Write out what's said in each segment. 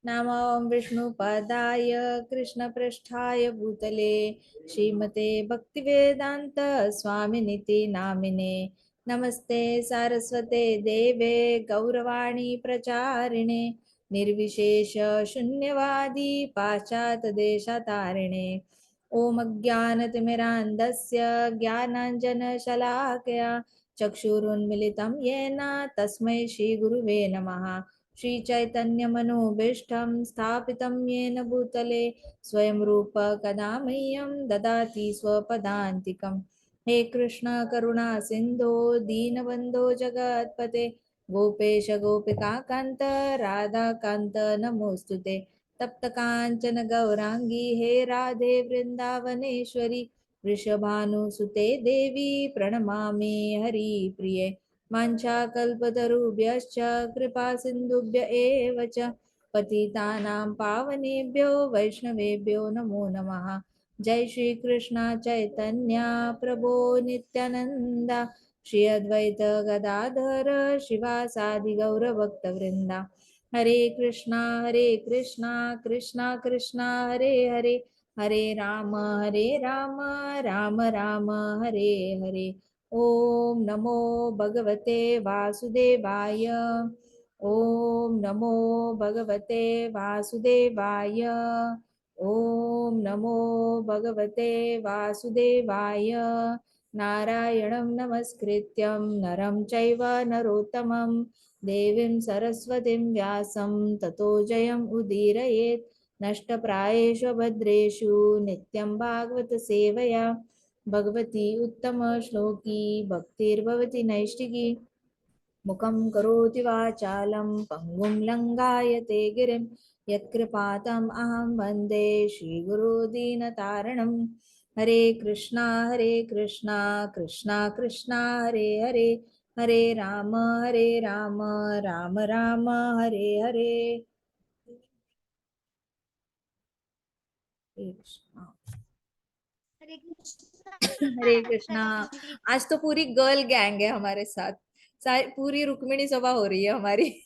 नमो विष्णुपदाय कृष्णपृष्ठाय भूतले श्रीमते भक्तिवेदांत स्वामिनिति नामिने। नमस्ते सारस्वते देवे गौरवाणी प्रचारिणे निर्विशेष शून्यवादी पाश्चात्य देशतारिणे। ओम अज्ञानतिमिरान्धस्य ज्ञानाञ्जनशलाकया चक्षुरुन्मिलितं येन तस्मै श्रीगुरुवे नमः। श्रीचैतन्यमनोभीष्टं स्थापितं येन भूतले स्वयं रूप कदा मह्यं ददाति स्वपदान्तिकम्। हे कृष्ण करुणा सिन्धो दीनबन्धो जगत्पते गोपेश गोपिकान्त राधाकान्त नमोऽस्तुते। तप्त कांचन गौरांगी हे राधे वृंदावनेश्वरी वृषभानुसुते देवी प्रणमामि हरिप्रिये। वाञ्छाकल्पतरुभ्यश्च कृपा सिन्धुभ्य एव च पतितानां पावनेभ्यो वैष्णवेभ्यो नमो नमः। जय श्री कृष्ण चैतन्य प्रभो नित्यानंदा श्री अद्वैत गदाधर शिवासादि गौरभक्तवृंदा। हरे कृष्णा कृष्णा कृष्णा हरे हरे हरे राम राम राम हरे हरे। ओम नमो भगवते वासुदेवाय। ओम नमो भगवते वासुदेवाय। ओम नमो भगवते वासुदेवाय। नारायणं नमस्कृत्यं नरं चैव नरोत्तमं देवीं सरस्वतीं व्यासं ततो जयम् उदीरयेत्। नष्टप्रायेषु भद्रेषु नित्यं भागवत सेवया भगवती उत्तमश्लोकी भक्तिर्भवति नैष्टिकी। मुखं करोति वाचालं पङ्गुं लङ्घायते गिरिं यत्कृपातम् अहं वन्दे श्रीगुरुदीनतारणम्। हरे कृष्णा कृष्णा कृष्णा हरे हरे हरे राम राम राम हरे हरे। हरे कृष्णा हरे कृष्णा। हरे कृष्णा। राधा जी। आज तो पूरी गर्ल गैंग है हमारे साथ। पूरी रुक्मिणी सभा हो रही है हमारी।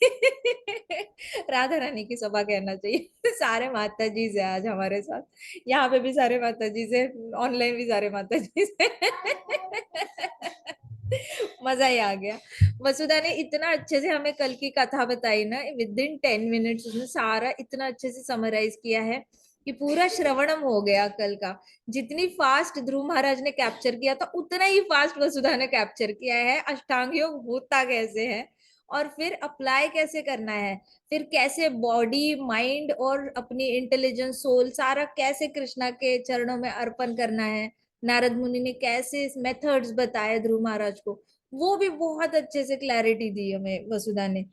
राधा रानी की सभा कहना चाहिए। सारे माता जी है आज हमारे साथ। यहाँ पे भी सारे माता जी से, ऑनलाइन भी सारे माता जी से। मजा ही आ गया। वसुधा ने इतना अच्छे से हमें कल की कथा बताई ना, विद इन 10 मिनट्स उसने सारा इतना अच्छे से समराइज किया है कि पूरा श्रवणम हो गया कल का। जितनी फास्ट ध्रुव महाराज ने कैप्चर किया था उतना ही फास्ट वसुधा ने कैप्चर किया है। अष्टांग योग होता कैसे है और फिर अप्लाई कैसे करना है, फिर कैसे बॉडी माइंड और अपनी इंटेलिजेंस सोल सारा कैसे कृष्णा के चरणों में अर्पण करना है। नारद मुनि ने कैसे मेथड्स बताए ध्रुव महाराज को, वो भी बहुत अच्छे से क्लैरिटी दी हमें वसुधा ने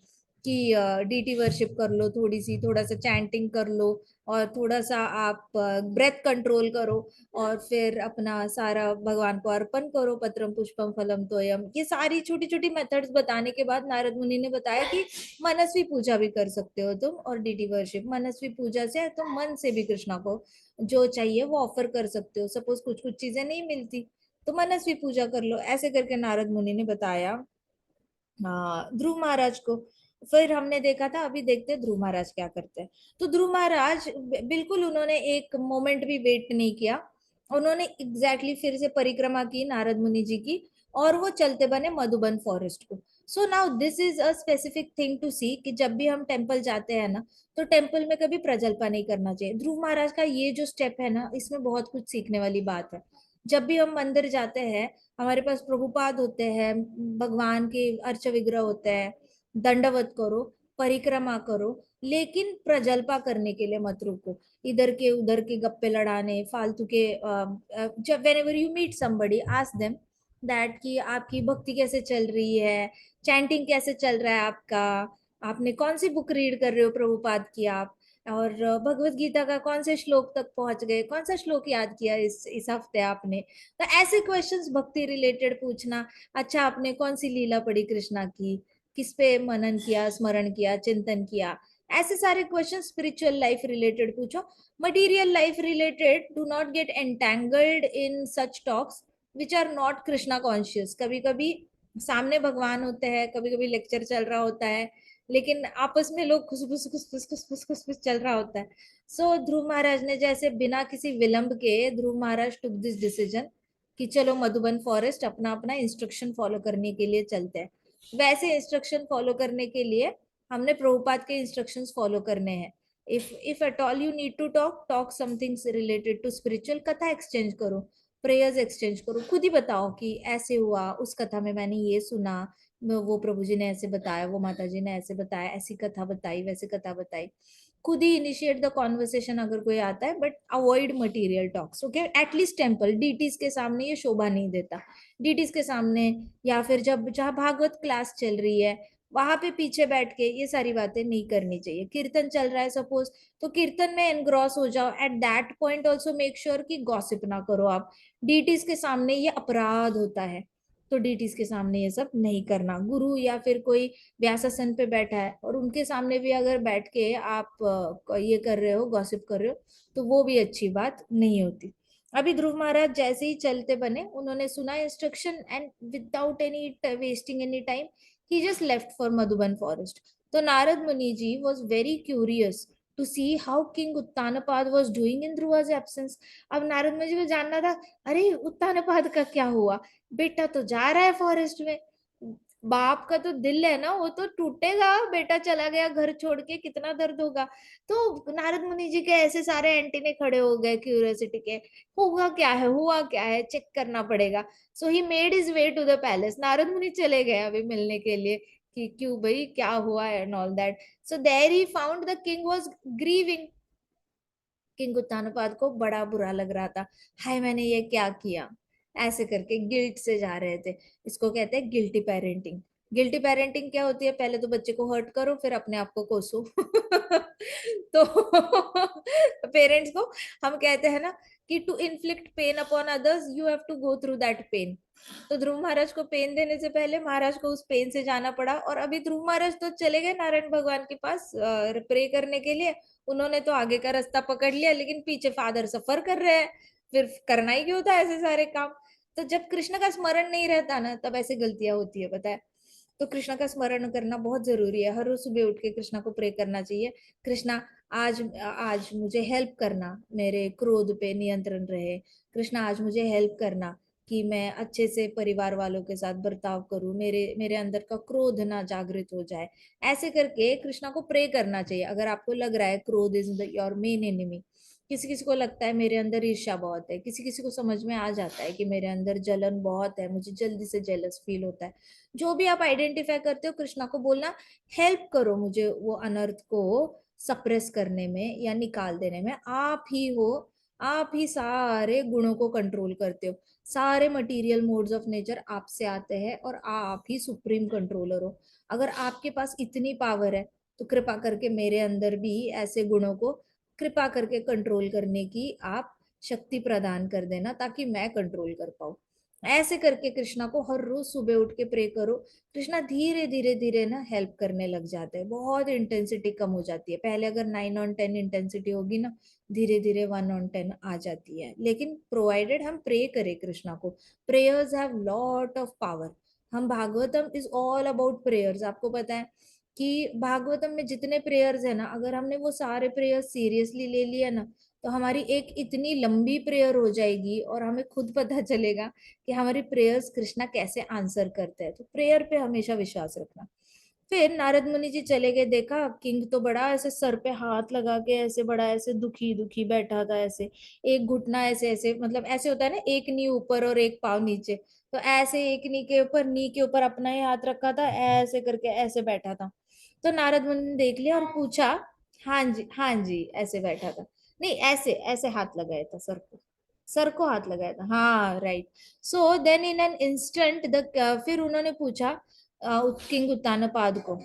कि डीटी वर्शिप कर लो, थोड़ी सी थोड़ा सा चैंटिंग कर लो और थोड़ा सा आप ब्रेथ कंट्रोल करो और फिर अपना सारा भगवान को अर्पण करो। पत्रम पुष्पम फलम तोयम, ये सारी छोटी छोटी मेथड्स बताने के बाद नारद मुनि ने बताया कि मनस्वी पूजा भी कर सकते हो तुम, और डीटी वर्शिप मनस्वी पूजा से तुम मन से भी कृष्णा को जो चाहिए वो ऑफर कर सकते हो। सपोज कुछ कुछ चीजें नहीं मिलती तो मनस्वी पूजा कर लो, ऐसे करके नारद मुनि ने बताया हाँ ध्रुव महाराज को। फिर हमने देखा था, अभी देखते हैं ध्रुव महाराज क्या करते हैं। तो ध्रुव महाराज बिल्कुल उन्होंने एक मोमेंट भी वेट नहीं किया। उन्होंने एग्जैक्टली फिर से परिक्रमा की नारद मुनि जी की और वो चलते बने मधुबन फॉरेस्ट को। So now this is a specific thing to see कि जब भी हम टेम्पल जाते हैं ना तो टेम्पल में कभी प्रजल्पा नहीं करना चाहिए। ध्रुव महाराज का ये जो स्टेप है ना, इसमें बहुत कुछ सीखने वाली बात है। जब भी हम मंदिर जाते हैं, हमारे पास प्रभुपाद होते हैं, भगवान के अर्च विग्रह होते हैं, दंडवत करो, परिक्रमा करो, लेकिन प्रजल्पा करने के लिए मत रुको। इधर के उधर के गप्पे लड़ाने फालतू के जब whenever you meet somebody ask them that कि आपकी भक्ति कैसे चल रही है, चैंटिंग कैसे चल रहा है आपका, आपने कौन सी बुक रीड कर रहे हो प्रभुपाद की आप, और भगवत गीता का कौन से श्लोक तक पहुंच गए, कौन सा श्लोक याद किया इस हफ्ते आपने। तो ऐसे क्वेश्चंस भक्ति रिलेटेड पूछना। अच्छा आपने कौन सी लीला पढ़ी कृष्णा की, किस पे मनन किया, स्मरण किया, चिंतन किया, ऐसे सारे क्वेश्चन स्पिरिचुअल लाइफ रिलेटेड पूछो। Material life related do not get entangled in such talks which are not Krishna conscious. कभी कभी सामने भगवान होते हैं, कभी कभी लेक्चर चल रहा होता है, लेकिन आपस में लोग खुसफुस खुसफुस खुसफुस खुसफुस चल रहा होता है। सो ध्रुव महाराज ने जैसे बिना किसी विलंब के, ध्रुव महाराज टुक दिस डिसीजन कि चलो मधुबन फॉरेस्ट अपना अपना इंस्ट्रक्शन फॉलो करने के लिए चलते हैं। वैसे इंस्ट्रक्शन फॉलो करने के लिए हमने प्रभुपाद के इंस्ट्रक्शंस फॉलो करने हैं। If at all you need to talk talk something related to spiritual, कथा एक्सचेंज करो, प्रेयर्स एक्सचेंज करो, खुद ही बताओ कि ऐसे हुआ, उस कथा में मैंने ये सुना, वो प्रभु जी ने ऐसे बताया, वो माता जी ने ऐसे बताया, ऐसी कथा बताई, वैसे कथा बताई। खुद ही इनिशिएट द कॉन्वर्सेशन अगर कोई आता है, but avoid material talks, okay. At least temple deities के सामने ये शोभा नहीं देता। डीटीज के सामने, या फिर जब जहाँ भागवत क्लास चल रही है वहां पे पीछे बैठ के ये सारी बातें नहीं करनी चाहिए। कीर्तन चल रहा है सपोज, तो कीर्तन में एनग्रॉस हो जाओ। At that point also make sure कि गॉसिप ना करो आप। डीटीज के सामने ये अपराध होता है, तो डीटीज के सामने ये सब नहीं करना। गुरु या फिर कोई व्यासासन पे बैठा है और उनके सामने भी अगर बैठ के आप ये कर रहे हो, गॉसिप कर रहे हो, तो वो भी अच्छी बात नहीं होती। अभी ध्रुव महाराज जैसे ही चलते बने, उन्होंने सुना instruction and without any wasting any time he just left for Madhuban forest. तो नारद मुनि जी was very curious to see how King Uttanapad was doing in Dhruva's absence. अब नारद मुनि जी को जानना था, अरे उत्तानपाद का क्या हुआ, बेटा तो जा रहा है फॉरेस्ट में। बाप का तो दिल है ना, वो तो टूटेगा, बेटा चला गया घर छोड़ के, कितना दर्द होगा। तो नारद मुनि जी के ऐसे सारे एंटीने खड़े हो गए क्यूरियोसिटी के, होगा क्या है, हुआ क्या है, चेक करना पड़ेगा। So he made his way to the palace. Narad Muni चले गए अभी मिलने के लिए कि क्यों भाई क्या हुआ and all that. So there he found the king was grieving. King Uttanapada को बड़ा बुरा लग रहा था, हाय मैंने ये क्या किया, ऐसे करके गिल्ट से जा रहे थे। इसको कहते हैं गिल्टी पेरेंटिंग। गिल्टी पेरेंटिंग क्या होती है, पहले तो बच्चे को हर्ट करो फिर अपने आप को कोसो। तो पेरेंट्स को हम कहते हैं ना कि to inflict pain upon others you have to go through that pain. तो ध्रुव महाराज को पेन देने से पहले महाराज को उस पेन से जाना पड़ा। और अभी ध्रुव महाराज तो चले गए नारायण भगवान के पास प्रे करने के लिए। उन्होंने तो आगे का रास्ता पकड़ लिया, लेकिन पीछे फादर सफर कर रहे हैं, फिर करना ही क्यों था ऐसे सारे काम। तो जब कृष्ण का स्मरण नहीं रहता ना, तब ऐसे गलतियां होती है, पता है। तो कृष्णा का स्मरण करना बहुत जरूरी है। हर रोज सुबह उठ के कृष्णा को प्रे करना चाहिए, कृष्णा आज आज मुझे हेल्प करना, मेरे क्रोध पे नियंत्रण रहे। कृष्णा आज मुझे हेल्प करना कि मैं अच्छे से परिवार वालों के साथ बर्ताव करूं, मेरे मेरे अंदर का क्रोध ना जागृत हो जाए। ऐसे करके कृष्णा को प्रे करना चाहिए। अगर आपको लग रहा है क्रोध इज योर मेन एनिमी, किसी किसी को लगता है मेरे अंदर ईर्ष्या बहुत है, किसी किसी को समझ में आ जाता है कि मेरे अंदर जलन बहुत है, मुझे जल्दी से जेलस फील होता है, जो भी आप आइडेंटिफाई करते हो कृष्णा को बोलना, हेल्प करो मुझे वो अनर्थ को सप्रेस करने में या निकाल देने में। आप ही हो, आप ही सारे गुणों को कंट्रोल करते हो। सारे मटेरियल मोड्स ऑफ नेचर आपसे आते हैं और आप ही सुप्रीम कंट्रोलर हो। अगर आपके पास इतनी पावर है, तो कृपा करके मेरे अंदर भी ऐसे गुणों को कृपा करके कंट्रोल करने की आप शक्ति प्रदान कर देना, ताकि मैं कंट्रोल कर पाऊं। ऐसे करके कृष्णा को हर रोज सुबह उठ के प्रे करो। कृष्णा धीरे धीरे धीरे ना हेल्प करने लग जाते हैं, बहुत इंटेंसिटी कम हो जाती है। पहले अगर 9/10 इंटेंसिटी होगी ना, धीरे धीरे 1/10 आ जाती है, लेकिन प्रोवाइडेड हम प्रे करें कृष्णा को। Prayers have lot of power. हम Bhagavatam is all about prayers. आपको पता है कि भागवतम में जितने प्रेयर्स है ना, अगर हमने वो सारे प्रेयर्स सीरियसली ले लिया ना, तो हमारी एक इतनी लंबी प्रेयर हो जाएगी और हमें खुद पता चलेगा कि हमारी प्रेयर्स कृष्णा कैसे आंसर करते हैं। तो प्रेयर पे हमेशा विश्वास रखना। फिर नारद मुनि जी चले गए, देखा किंग तो बड़ा ऐसे सर पे हाथ लगा के ऐसे बड़ा ऐसे दुखी दुखी बैठा था, ऐसे एक घुटना ऐसे ऐसे, मतलब ऐसे होता है ना, एक नी ऊपर और एक पाव नीचे, तो ऐसे एक नी के ऊपर अपना ही हाथ रखा था, ऐसे करके ऐसे बैठा था। तो नारद मुनि ने देख लिया और पूछा, हाँ जी हाँ जी, ऐसे बैठा था, नहीं ऐसे ऐसे हाथ लगाया था सर को, सर को हाथ लगाया था, हाँ right. So then in an instant the, फिर उन्होंने पूछा किंग उत्तानपाद को,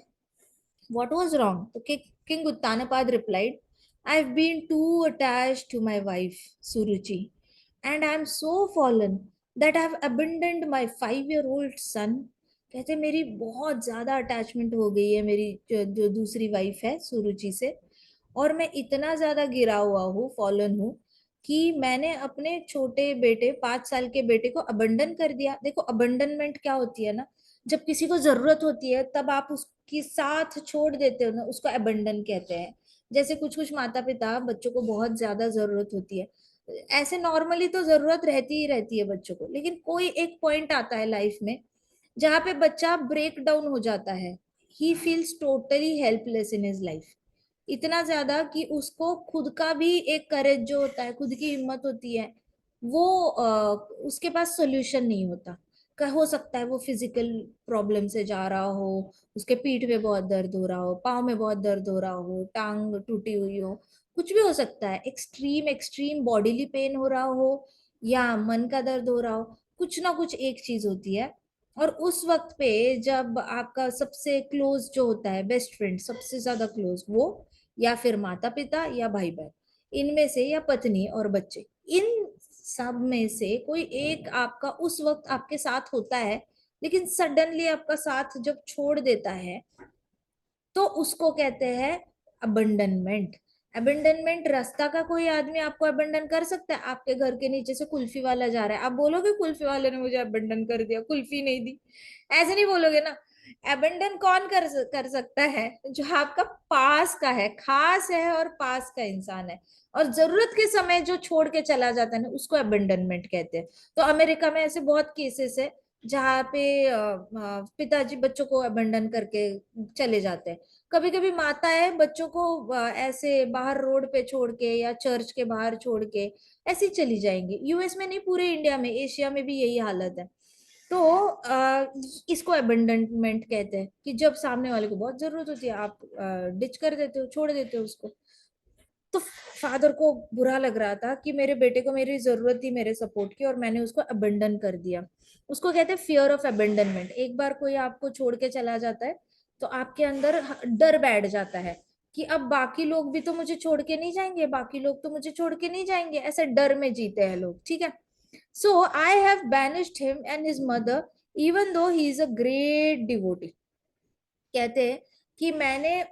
what was wrong? तो King Uttanapad replied, I've been too attached to my wife, Suruchi, and I'm so fallen that I've abandoned my 5-year-old son. कहते मेरी बहुत ज्यादा attachment हो गई है मेरी जो दूसरी वाइफ है सुरुचि से, और मैं इतना ज्यादा गिरा हुआ हूँ, फॉलन हूँ, कि मैंने अपने छोटे बेटे 5 साल के बेटे को अबंडन कर दिया। देखो अबंडनमेंट क्या होती है ना, जब किसी को जरूरत होती है तब आप उसकी साथ छोड़ देते हो ना, उसको अबंडन कहते हैं। जैसे कुछ कुछ माता पिता बच्चों को बहुत ज्यादा जरूरत होती है, ऐसे नॉर्मली तो जरूरत रहती ही रहती है बच्चों को, लेकिन कोई एक पॉइंट आता है लाइफ में जहाँ पे बच्चा ब्रेक डाउन हो जाता है। He feels totally helpless in his life, इतना ज्यादा कि उसको खुद का भी एक करेज जो होता है, खुद की हिम्मत होती है, वो उसके पास सोल्यूशन नहीं होता। हो सकता है वो फिजिकल प्रॉब्लम से जा रहा हो, उसके पीठ में बहुत दर्द हो रहा हो, पाँव में बहुत दर्द हो रहा हो, टांग टूटी हुई हो, कुछ भी हो सकता है, एक्सट्रीम एक्सट्रीम बॉडीली पेन हो रहा हो या मन का दर्द हो रहा हो, कुछ ना कुछ एक चीज होती है। और उस वक्त पे जब आपका सबसे क्लोज जो होता है, बेस्ट फ्रेंड सबसे ज्यादा क्लोज, वो या फिर माता पिता या भाई बहन, इनमें से, या पत्नी और बच्चे, इन सब में से कोई एक आपका उस वक्त आपके साथ होता है, लेकिन सडनली आपका साथ जब छोड़ देता है, तो उसको कहते हैं अबंडनमेंट। अबंडनमेंट, रास्ता का कोई आदमी आपको अबंडन कर सकता है? आपके घर के नीचे से कुल्फी वाला जा रहा है, आप बोलोगे कुल्फी वाले ने मुझे अबंडन कर दिया, कुल्फी नहीं दी? ऐसे नहीं बोलोगे ना। अबंडन कौन कर सकता है? जो आपका पास का है, खास है और पास का इंसान है, और जरूरत के समय जो छोड़ के चला जाता है ना, उसको अबंडनमेंट कहते हैं। तो अमेरिका में ऐसे बहुत केसेस है जहाँ पे पिताजी बच्चों को अबंडन करके चले जाते हैं। कभी कभी माताएं बच्चों को ऐसे बाहर रोड पे छोड़ के या चर्च के बाहर छोड़ के ऐसे ही चली जाएंगी। यूएस में नहीं, पूरे इंडिया में, एशिया में भी यही हालत है। तो इसको अबंडनमेंट कहते हैं कि जब सामने वाले को बहुत जरूरत होती है, आप डिच कर देते हो, छोड़ देते हो उसको। तो फादर को बुरा लग रहा था कि मेरे बेटे को मेरी जरूरत थी मेरे सपोर्ट की, और मैंने उसको अबंडन कर दिया। उसको कहते हैं फियर ऑफ अबंडनमेंट। एक बार कोई आपको छोड़ के चला जाता है तो आपके अंदर डर बैठ जाता है कि अब बाकी लोग भी तो मुझे छोड़ के नहीं जाएंगे, बाकी लोग तो मुझे छोड़ के नहीं जाएंगे, ऐसे डर में जीते हैं लोग, ठीक है। So I have banished him and his mother even though he is a great devotee. कहते हैं कि मैंने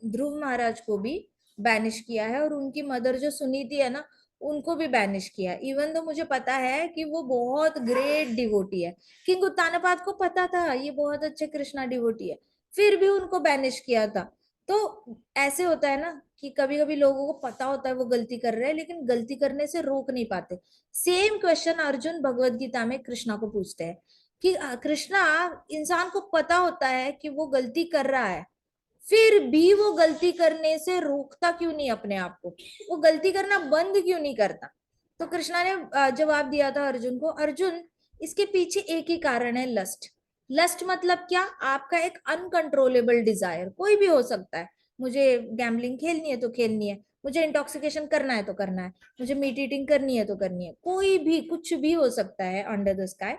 ध्रुव महाराज को भी बैनिश किया है, और उनकी मदर जो सुनीति है ना, उनको भी बैनिश किया, इवन तो मुझे पता है कि वो बहुत ग्रेट डिवोटी है। किंग उत्तानपाद को पता था ये बहुत अच्छे कृष्णा डिवोटी है, फिर भी उनको बैनिश किया था। तो ऐसे होता है ना कि कभी कभी लोगों को पता होता है वो गलती कर रहे हैं, लेकिन गलती करने से रोक नहीं पाते। सेम क्वेश्चन अर्जुन भगवत गीता में कृष्णा को पूछते हैं कि कृष्णा, इंसान को पता होता है कि वो गलती कर रहा है, फिर भी वो गलती करने से रोकता क्यों नहीं अपने आप को, वो गलती करना बंद क्यों नहीं करता? तो कृष्णा ने जवाब दिया था अर्जुन को, अर्जुन, इसके पीछे एक ही कारण है, लस्ट। लस्ट मतलब क्या? आपका एक अनकंट्रोलेबल डिजायर, कोई भी हो सकता है। मुझे गैम्बलिंग खेलनी है तो खेलनी है, मुझे इंटॉक्सिकेशन करना है तो करना है, मुझे मीट ईटिंग करनी है तो करनी है, कोई भी कुछ भी हो सकता है अंडर द स्काई।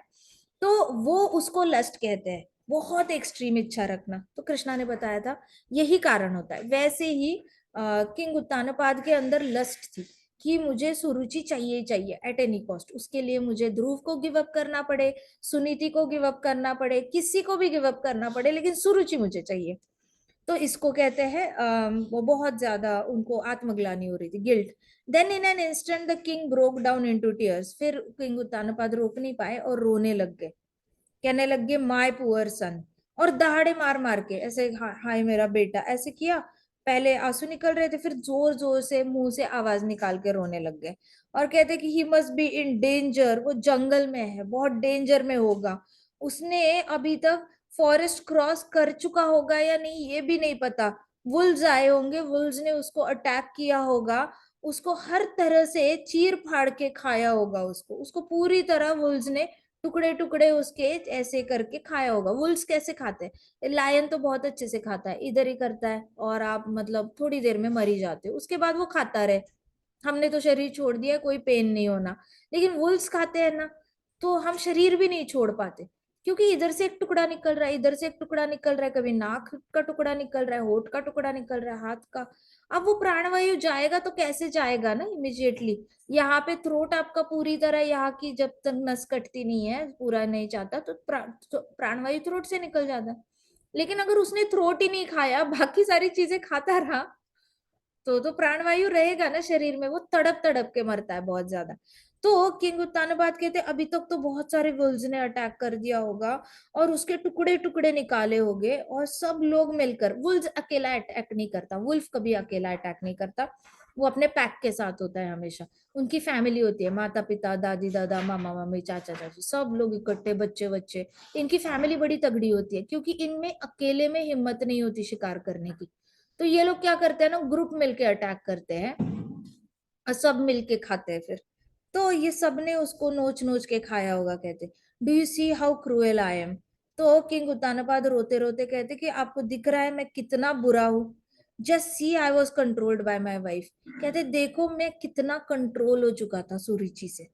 तो वो उसको लस्ट कहते हैं, बहुत एक्सट्रीम इच्छा रखना। तो कृष्णा ने बताया था यही कारण होता है। वैसे ही किंग उत्तानपाद के अंदर लस्ट थी कि मुझे सुरुचि चाहिए ही चाहिए एट एनी कॉस्ट, उसके लिए मुझे ध्रुव को गिव अप करना पड़े, सुनीति को गिव अप करना पड़े, किसी को भी गिव अप करना पड़े, लेकिन सुरुचि मुझे चाहिए। तो इसको कहते हैं वो बहुत ज्यादा उनको आत्मग्लानि हो रही थी, guilt. Then in an instant the king broke down into tears. फिर किंग उत्तानपाद रोक नहीं पाए और रोने लग गए, कहने लग गए माय पुअर सन, और दहाड़े मार मार के ऐसे, हाय मेरा बेटा, ऐसे किया। पहले आंसू निकल रहे थे, फिर जोर जोर से मुंह से आवाज निकाल के रोने लग गए, और कहते कि he must be in danger, वो जंगल में है, बहुत डेंजर में होगा, उसने अभी तक फॉरेस्ट क्रॉस कर चुका होगा या नहीं ये भी नहीं पता, वुल्व्स आए होंगे, वुल्व्स ने उसको अटैक किया होगा, उसको हर तरह से चीर फाड़ के खाया होगा, उसको उसको पूरी तरह वुल्व्स ने टुकड़े टुकड़े उसके ऐसे करके खाया होगा। वुल्व्स कैसे खाते हैं? लायन तो बहुत अच्छे से खाता है, इधर ही करता है और आप मतलब थोड़ी देर में मर ही जाते हो, उसके बाद वो खाता रहे। हमने तो शरीर छोड़ दिया, कोई पेन नहीं होना, लेकिन वुल्व्स खाते हैं ना, तो हम शरीर भी नहीं छोड़ पाते, क्योंकि इधर से एक टुकड़ा निकल रहा है, इधर से एक टुकड़ा निकल रहा है, कभी नाक का टुकड़ा निकल रहा है, होठ का टुकड़ा निकल रहा है, हाथ का। अब वो प्राणवायु जाएगा तो कैसे जाएगा ना इमिजिएटली। यहाँ पे थ्रोट आपका पूरी तरह, यहाँ की जब तक नस कटती नहीं है, पूरा नहीं चाहता, तो प्राणवायु थ्रोट से निकल जाता है। लेकिन अगर उसने थ्रोट ही नहीं खाया, बाकी सारी चीजें खाता रहा, तो प्राणवायु रहेगा ना शरीर में, वो तड़प तड़प के मरता है बहुत ज्यादा। तो किंग उत्तानपाद कहते अभी तक तो बहुत सारे वुल्व्स ने अटैक कर दिया होगा और उसके टुकड़े टुकड़े निकाले होंगे, और सब लोग मिलकर, वुल्व्स अकेला अटैक नहीं करता, वुल्फ कभी अकेला अटैक नहीं करता, वो अपने पैक के साथ होता है हमेशा। उनकी फैमिली होती है, माता पिता दादी दादा मामा मामी चाचा चाची सब लोग इकट्ठे, बच्चे बच्चे। इनकी फैमिली बड़ी तगड़ी होती है क्योंकि इनमें अकेले में हिम्मत नहीं होती शिकार करने की। तो ये लोग क्या करते हैं ना, ग्रुप मिलके अटैक करते हैं और सब मिलके खाते हैं फिर। तो ये सब ने उसको नोच नोच के खाया होगा, कहते do you see how cruel I am. तो किंग उत्तानपाद रोते रोते कहते कि आपको दिख रहा है मैं कितना बुरा हूं, just see I was controlled by my wife. कहते देखो मैं कितना कंट्रोल हो चुका था सुरुचि से।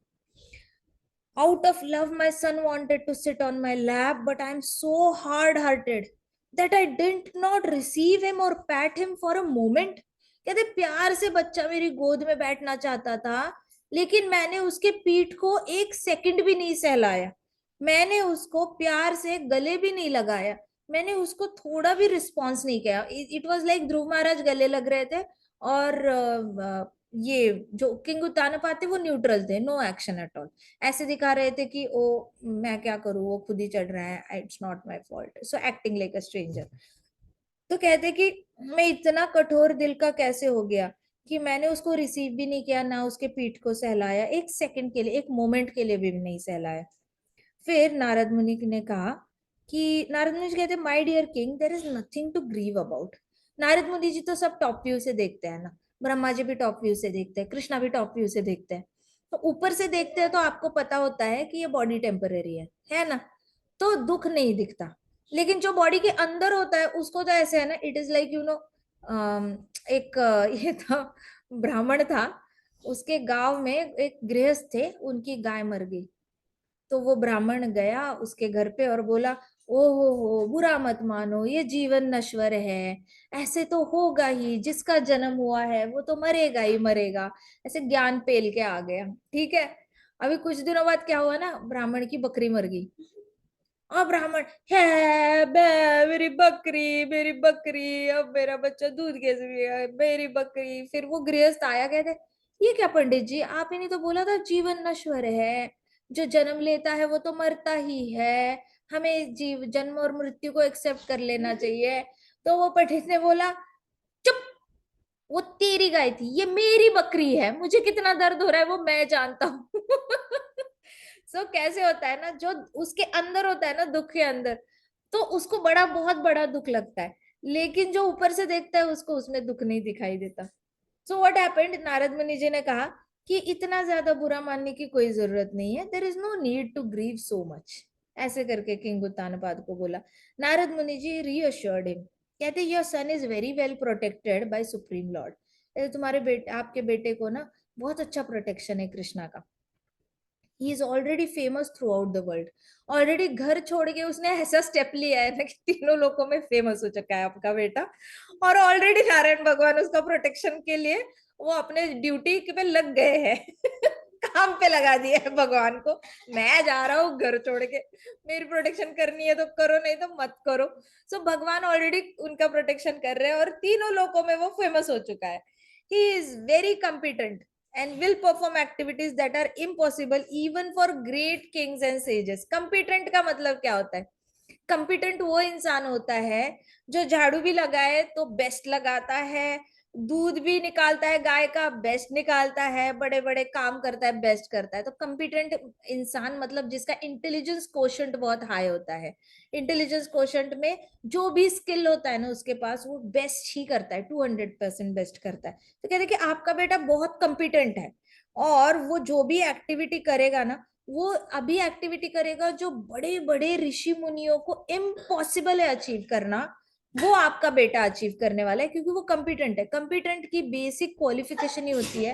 Out of love, my son wanted to sit on my lap, but I'm so hard hearted that I did not receive him or pat him for a moment. कहते प्यार से बच्चा मेरी गोद में बैठना चाहता था, लेकिन मैंने उसके पीठ को एक सेकंड भी नहीं सहलाया, मैंने उसको प्यार से गले भी नहीं लगाया, मैंने उसको थोड़ा भी रिस्पॉन्स नहीं किया। इट वॉज लाइक ध्रुव महाराज गले लग रहे थे और ये जो किंग उत्तानपाद थे वो न्यूट्रल थे, नो एक्शन एट ऑल। ऐसे दिखा रहे थे कि ओ मैं क्या करूं, वो खुद ही चढ़ रहा है, it's not my fault, so acting like a stranger. तो कहते कि मैं इतना कठोर दिल का कैसे हो गया कि मैंने उसको रिसीव भी नहीं किया, ना उसके पीठ को सहलाया, एक सेकंड के लिए, एक मोमेंट के लिए भी नहीं सहलाया। फिर नारद मुनि ने कहा कि नारद मुनि जी कहते my dear king there is nothing to grieve about. Narad Muni ji तो सब टॉप व्यू से देखते हैं ना, ब्रह्मा जी भी टॉप व्यू से देखते हैं, कृष्णा भी टॉप व्यू से देखते हैं। तो ऊपर से देखते हैं तो आपको पता होता है कि ये बॉडी टेम्पररी है ना, तो दुख नहीं दिखता। लेकिन जो बॉडी के अंदर होता है उसको तो ऐसे है ना, it is like you know, एक ये था, ब्राह्मण था, उसके गांव में एक गृहस्थ थे, उनकी गाय मर गई। तो वो ब्राह्मण गया उसके घर पे और बोला ओ हो बुरा मत मानो, ये जीवन नश्वर है, ऐसे तो होगा ही, जिसका जन्म हुआ है वो तो मरेगा ही मरेगा। ऐसे ज्ञान पेल के आ गया, ठीक है। अभी कुछ दिनों बाद क्या हुआ ना, ब्राह्मण की बकरी मर गई। और ब्राह्मण है बे, मेरी बकरी, अब मेरा बच्चा दूध कैसे पिएगा, मेरी बकरी। फिर वो गृहस्थ आया, कहते ये क्या पंडित जी, आप ही ने तो बोला था जीवन नश्वर है, जो जन्म लेता है वो तो मरता ही है, हमें जीव जन्म और मृत्यु को एक्सेप्ट कर लेना चाहिए। तो वो पंडित ने बोला चुप, वो तेरी गाय थी, ये मेरी बकरी है, मुझे कितना दर्द हो रहा है वो मैं जानता हूँ। सो कैसे होता है ना, जो उसके अंदर होता है ना, दुख के अंदर, तो उसको बड़ा बहुत बड़ा दुख लगता है, लेकिन जो ऊपर से देखता है उसको उसमें दुख नहीं दिखाई देता। So what happened, Narad Muni जी ने कहा कि इतना ज्यादा बुरा मानने की कोई जरूरत नहीं है, there is no need to grieve so much. ऐसे करके किंग उत्तानपाद को बोला। नारद मुनि जी रीअश्योर्ड हिम, कहते your son is very well protected by supreme lord. तुम्हारे बेटे, आपके बेटे को ना बहुत अच्छा प्रोटेक्शन है कृष्णा का। He is already famous through out the world. Already घर छोड़ के उसने ऐसा स्टेप लिया है ना कि तीनों लोगों में फेमस हो चुका है आपका बेटा। और ऑलरेडी नारायण भगवान उसका प्रोटेक्शन के लिए वो अपने ड्यूटी पे लग गए हैं। काम पे लगा दिया है भगवान को, मैं जा रहा हूँ घर छोड़ के, मेरी प्रोटेक्शन करनी है तो करो नहीं तो मत करो। सो भगवान ऑलरेडी उनका प्रोटेक्शन कर रहे हैं और तीनों लोगों में वो फेमस हो चुका है। He is very competent and will perform activities that are impossible even for great kings and sages। competent का मतलब क्या होता है, कंपिटेंट वो इंसान होता है जो झाड़ू भी लगाए तो बेस्ट लगाता है, दूध भी निकालता है गाय का बेस्ट निकालता है, बड़े बड़े काम करता है बेस्ट करता है। तो कंपिटेंट इंसान मतलब जिसका इंटेलिजेंस कोशेंट बहुत हाई होता है। इंटेलिजेंस कोशेंट में जो भी स्किल होता है ना उसके पास, वो बेस्ट ही करता है, 200% बेस्ट करता है। तो कहते हैं कि आपका बेटा बहुत कंपिटेंट है, और वो जो भी एक्टिविटी करेगा ना, वो अभी एक्टिविटी करेगा जो बड़े बड़े ऋषि मुनियों को इम्पॉसिबल है अचीव करना, वो आपका बेटा अचीव करने वाला है, क्योंकि वो कॉम्पिटेंट है। कॉम्पिटेंट की बेसिक क्वालिफिकेशन ही होती है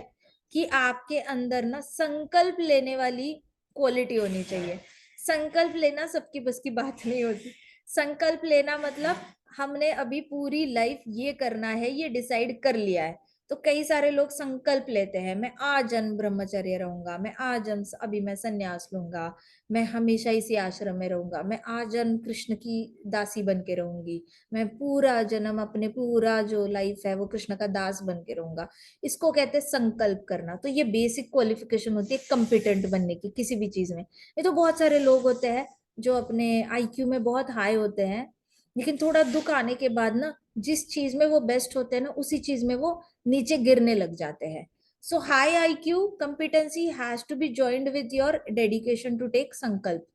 कि आपके अंदर ना संकल्प लेने वाली क्वालिटी होनी चाहिए। संकल्प लेना सबकी बस की बात नहीं होती। संकल्प लेना मतलब हमने अभी पूरी लाइफ ये करना है, ये डिसाइड कर लिया है, तो कई सारे लोग संकल्प लेते हैं, मैं आजन्म ब्रह्मचर्य रहूंगा, मैं आजन्म अभी मैं संन्यास लूंगा, मैं हमेशा इसी आश्रम में रहूंगा, मैं आजन्म कृष्ण की दासी बन के रहूंगी, मैं पूरा जन्म अपने पूरा जो लाइफ है वो कृष्ण का दास बन के रहूंगा। इसको कहते हैं संकल्प करना। तो ये बेसिक क्वालिफिकेशन होती है कंपिटेंट बनने की किसी भी चीज में। ये तो बहुत सारे लोग होते हैं जो अपने आईक्यू में बहुत हाई होते हैं, लेकिन थोड़ा दुख आने के बाद ना जिस चीज में वो बेस्ट होते हैं ना उसी चीज में वो नीचे गिरने लग जाते हैं। So high IQ competency has to be joined with your dedication to take संकल्प,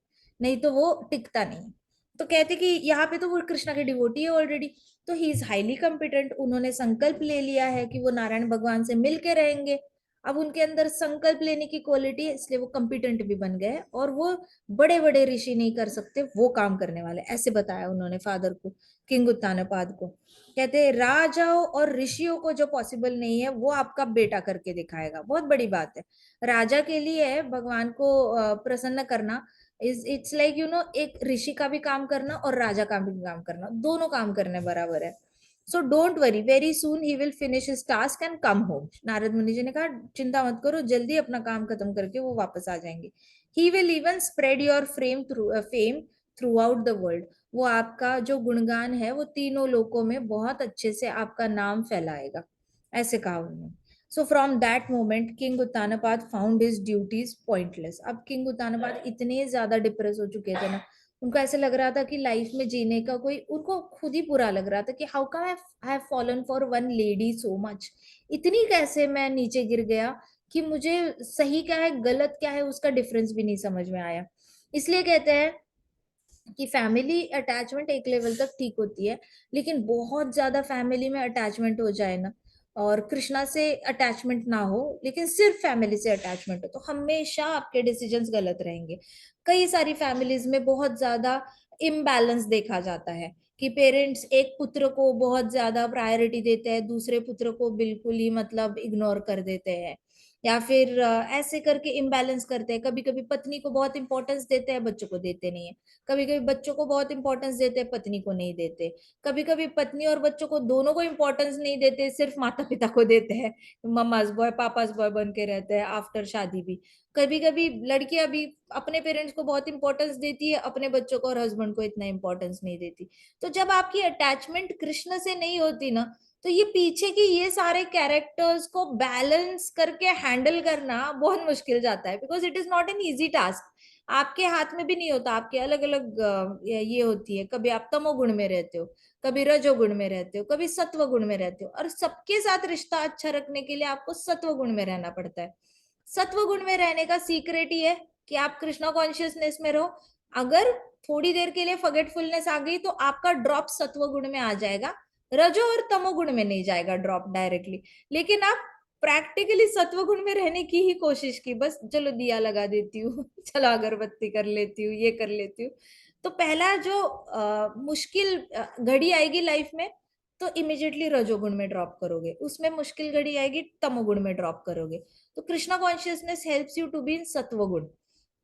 नहीं तो वो टिकता नहीं। तो कहते कि यहाँ पे तो वो कृष्णा के डिवोटी है ऑलरेडी, तो ही इज हाईली कॉम्पिटेंट। उन्होंने संकल्प ले लिया है कि वो नारायण भगवान से मिलके रहेंगे। अब उनके अंदर संकल्प लेने की क्वालिटी है, इसलिए वो कॉम्पिटेंट भी बन गए और वो बड़े बड़े ऋषि नहीं कर सकते वो काम करने वाले, ऐसे बताया उन्होंने फादर को, किंग उत्तानपाद को। कहते हैं राजाओं और ऋषियों को जो पॉसिबल नहीं है वो आपका बेटा करके दिखाएगा। बहुत बड़ी बात है। राजा के लिए भगवान को प्रसन्न करना इज इट्स लाइक एक ऋषि का भी काम करना और राजा का भी काम करना, दोनों काम करने बराबर है। So don't worry, very soon he will finish his task and come home. Narad Muni जी ने कहा चिंता मत करो, जल्दी अपना काम खत्म करके वो वापस आ जाएंगे। He will even spread your fame through out the world. वो आपका जो गुणगान है वो तीनों लोकों में बहुत अच्छे से आपका नाम फैलाएगा, ऐसे कहा उन्होंने। So from that moment king Uttanapada found his duties pointless. अब किंग उत्तानपाद इतने ज्यादा डिप्रेस हो चुके थे ना, उनको ऐसे लग रहा था कि लाइफ में जीने का कोई, उनको खुद ही बुरा लग रहा था कि how come I have fallen for one lady so much. इतनी कैसे मैं नीचे गिर गया कि मुझे सही क्या है गलत क्या है उसका डिफरेंस भी नहीं समझ में आया। इसलिए कहते हैं कि फैमिली अटैचमेंट एक लेवल तक ठीक होती है, लेकिन बहुत ज्यादा फैमिली में अटैचमेंट हो जाए ना, और कृष्णा से अटैचमेंट ना हो लेकिन सिर्फ फैमिली से अटैचमेंट हो, तो हमेशा आपके डिसीजंस गलत रहेंगे। कई सारी फैमिलीज में बहुत ज्यादा इम्बैलेंस देखा जाता है कि पेरेंट्स एक पुत्र को बहुत ज्यादा प्रायोरिटी देते हैं, दूसरे पुत्र को बिल्कुल ही मतलब इग्नोर कर देते हैं, या फिर ऐसे करके इम्बैलेंस करते हैं। कभी कभी पत्नी को बहुत इंपॉर्टेंस देते हैं, बच्चों को देते नहीं है। कभी कभी बच्चों को बहुत इंपॉर्टेंस देते हैं, पत्नी को नहीं देते। कभी कभी पत्नी और बच्चों को दोनों को इंपॉर्टेंस नहीं देते, सिर्फ माता पिता को देते हैं, मम्माज बॉय पापाज बॉय बन के रहते हैं आफ्टर शादी भी। कभी कभी लड़कियां भी अपने पेरेंट्स को बहुत इंपॉर्टेंस देती है, अपने बच्चों को और हस्बैंड को इतना इंपॉर्टेंस नहीं देती। तो जब आपकी अटैचमेंट कृष्ण से नहीं होती ना, तो ये पीछे की ये सारे कैरेक्टर्स को बैलेंस करके हैंडल करना बहुत मुश्किल जाता है, because it is not an easy task. आपके हाथ में भी नहीं होता, आपके अलग अलग ये होती है, कभी आप तमोगुण में रहते हो, कभी रजोगुण में रहते हो, कभी सत्व गुण में रहते हो, और सबके साथ रिश्ता अच्छा रखने के लिए आपको सत्व गुण में रहना पड़ता है। सत्व गुण में रहने का सीक्रेट ही है कि आप कृष्णा कॉन्शियसनेस में रहो। अगर थोड़ी देर के लिए फॉरगेटफुलनेस आ गई तो आपका ड्रॉप सत्व गुण में आ जाएगा, रजो और तमोगुण में नहीं जाएगा ड्रॉप डायरेक्टली। लेकिन आप प्रैक्टिकली सत्व गुण में रहने की ही कोशिश की, बस चलो दिया लगा देती हूँ चलो अगरबत्ती कर लेती हूँ, ये कर लेती हूँ। तो पहला जो मुश्किल घड़ी आएगी लाइफ में, तो इमिजिएटली रजोगुण में ड्रॉप करोगे, उसमें मुश्किल घड़ी आएगी तमोगुण में ड्रॉप करोगे। तो Krishna consciousness helps you to be in sattva guna,